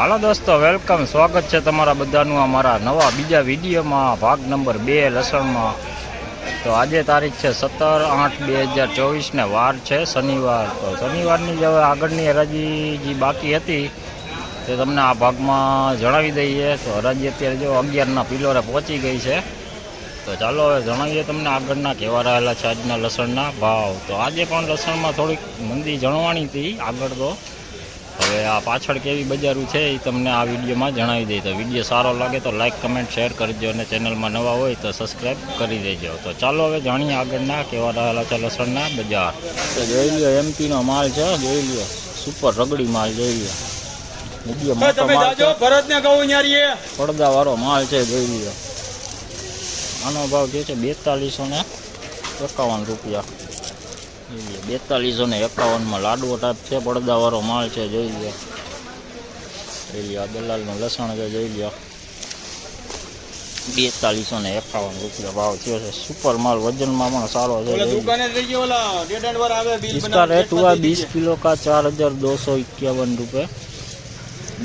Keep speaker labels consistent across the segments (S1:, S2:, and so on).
S1: હાલો દોસ્તો, વેલકમ, સ્વાગત છે તમારા બધાનું અમારા નવા બીજા વિડીયોમાં, ભાગ નંબર 2 લસણમાં। તો આજે તારીખ છે 17/8/2024 ને વાર છે શનિવાર। તો શનિવારની જે આગળની હરાજી જે બાકી હતી તે તમને આ ભાગમાં જણાવી દઈએ। તો હરાજી અત્યારે જો 11ના પિલોરે પહોંચી ગઈ છે। તો ચાલો હવે જણાવીએ તમને આગળના કેવા રહેલા છે આજના લસણના ભાવ। તો આજે પણ લસણમાં થોડીક મંદી જણવાની હતી આગળ। તો હવે આ પાછળ કેવી બજારું છે એ તમને આ વિડીયોમાં જણાવી દઈએ। તો વિડીયો સારો લાગે તો લાઇક કમેન્ટ શેર કરજો અને ચેનલમાં નવા હોય તો સબસ્ક્રાઈબ કરી દેજો। તો ચાલો હવે જાણીએ આગળના કેવા રહેલા છે લસણના બજાર। તો જોઈ લ્યો, એમપીનો માલ છે, જોઈ લ્યો, સુપર રગડી માલ જોઈ લ્યો, મીડિયમ મોટો માલ છે, પડદાવાળો માલ છે, જોઈ લ્યો। આનો ભાવ જે છે 4251 રૂપિયા। 4251 લાડવો ટાઈપ છે, પડદાવાળો માલ છે, જોઈ લો। જોઈ લો, દલાલનું લસણ છે, જોઈ લો, 4251 રૂપિયા ભાવ થયો છે। સુપર માલ વજનમાં પણ સારો છે। इसका रेट हुआ 20 किलो का 4251 रुपये।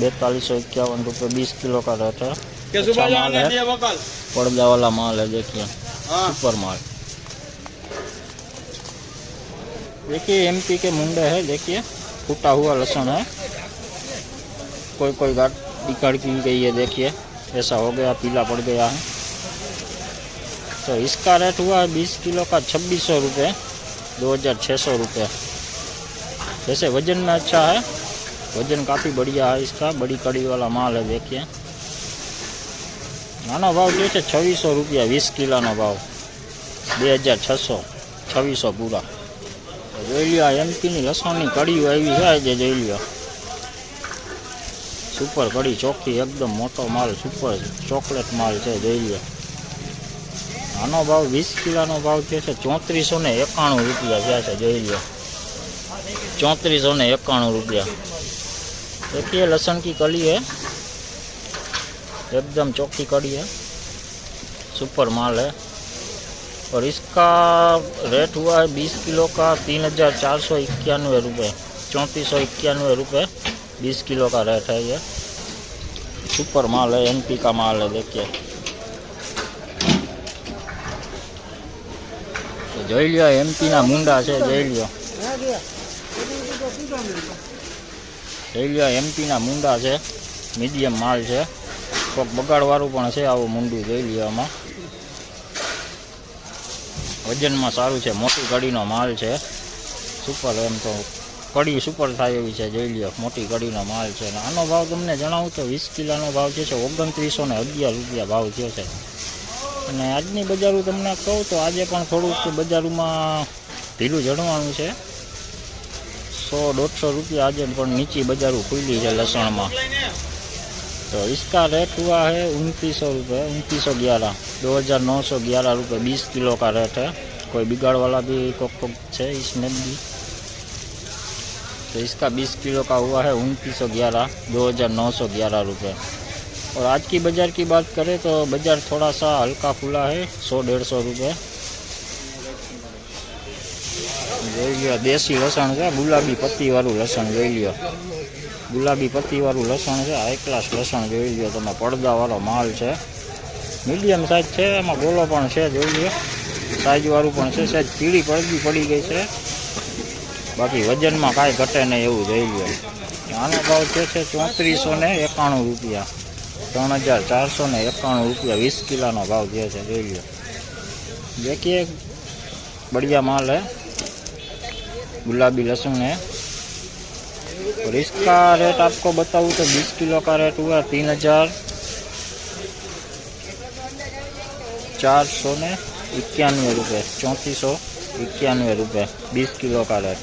S1: 4251 रुपये 20 किलो का रेट है। अच्छा माल है, पर्दा वाला माल है, देखिए सुपर माल। देखिए एमपी के मुंडे है, देखिए फूटा हुआ लहसुन है, कोई कोई गांठ निकल की गई है, देखिए ऐसा हो गया, पीला पड़ गया है। तो इसका रेट हुआ है 20 किलो का 2600 रुपये, 2600 रुपये। जैसे वजन में अच्छा है, वजन काफ़ी बढ़िया है इसका, बड़ी कड़ी वाला माल है, देखिए। नानो भाव जो है 2600 रुपया 20 किलो नो भाव, 2600, 2600 पूरा। જોઈ લ્યો, એમપીની લસણની કડી આવી છે જે, જોઈ લ્યો, સુપર કડી, ચોખ્ખી એકદમ, મોટો માલ, સુપર ચોકલેટ માલ છે, જોઈ લ્યો। આનો ભાવ 20 કિલોનો ભાવ છે 3491 રૂપિયા થયા છે, જોઈ લ્યો, 3491 रुपया। देखिए लहसुन की कली है, एकदम चौकी कड़ी है, सुपर माल है। और इसका रेट हुआ है 20 किलो का 3491 रुपये, 3491 रुपये 20 किलो का रेट है ये। सुपर माल है, एमपी का माल है, देखिए। तो જોઈ લ્યો, एमपी ना मुंडा છે, જોઈ લ્યો, જોઈ લ્યો, एमपी ना मुंडा છે, मीडियम माल છે, કોક બગાડવાળું પણ છે આવું મુંડું, જોઈ લ્યો। આમાં વજનમાં સારું છે, મોટી કડીનો માલ છે, સુપર, એમ તો કડી સુપર થાય એવી છે, જોઈ લ્યો, મોટી કડીનો માલ છે। અને આનો ભાવ તમને જણાવું તો 20 કિલોનો ભાવ છે 2911 રૂપિયા ભાવ થયો છે। અને આજની બજારું તમને કહું તો આજે પણ થોડુંક બજારોમાં ઢીલું જણવાનું છે, 100-150 રૂપિયા આજે પણ નીચી બજારો ખુલ્લી છે લસણમાં। तो इसका रेट हुआ है 2900 रुपये, 2911, 2911 रुपये 20 किलो का रेट है। कोई बिगाड़ वाला भी कोक है इसमें भी। तो इसका 20 किलो का हुआ है 2911, 2911 रुपये। और आज की बाज़ार की बात करें तो बाज़ार थोड़ा सा हल्का फुला है, 100-150 रुपये। જોઈ લ્યો, દેશી લસણ છે, ગુલાબી પત્તીવાળું લસણ, જોઈ લ્યો, ગુલાબી પત્તીવાળું લસણ છે, હાઈ ક્લાસ લસણ, જોઈ લ્યો તમે, પડદાવાળો માલ છે, મીડિયમ સાઇઝ છે, એમાં ગોલો પણ છે, જોઈ લ્યો, સાઇઝવાળું પણ છે, સાઈઝ પીળી પડી ગઈ છે, બાકી વજનમાં કાંઈ ઘટે નહીં એવું, જોઈ લ્યો। આનો ભાવ છે 3491 રૂપિયા, 3491 રૂપિયા 20 કિલોનો ભાવ થયો છે, જોઈ લ્યો। देखिए बढ़िया माल है, गुलाबी लहसुन है। और इसका रेट आपको बताऊँ तो 20 किलो का रेट हुआ 3491 रुपये, 3491 रुपये 20 किलो का रेट।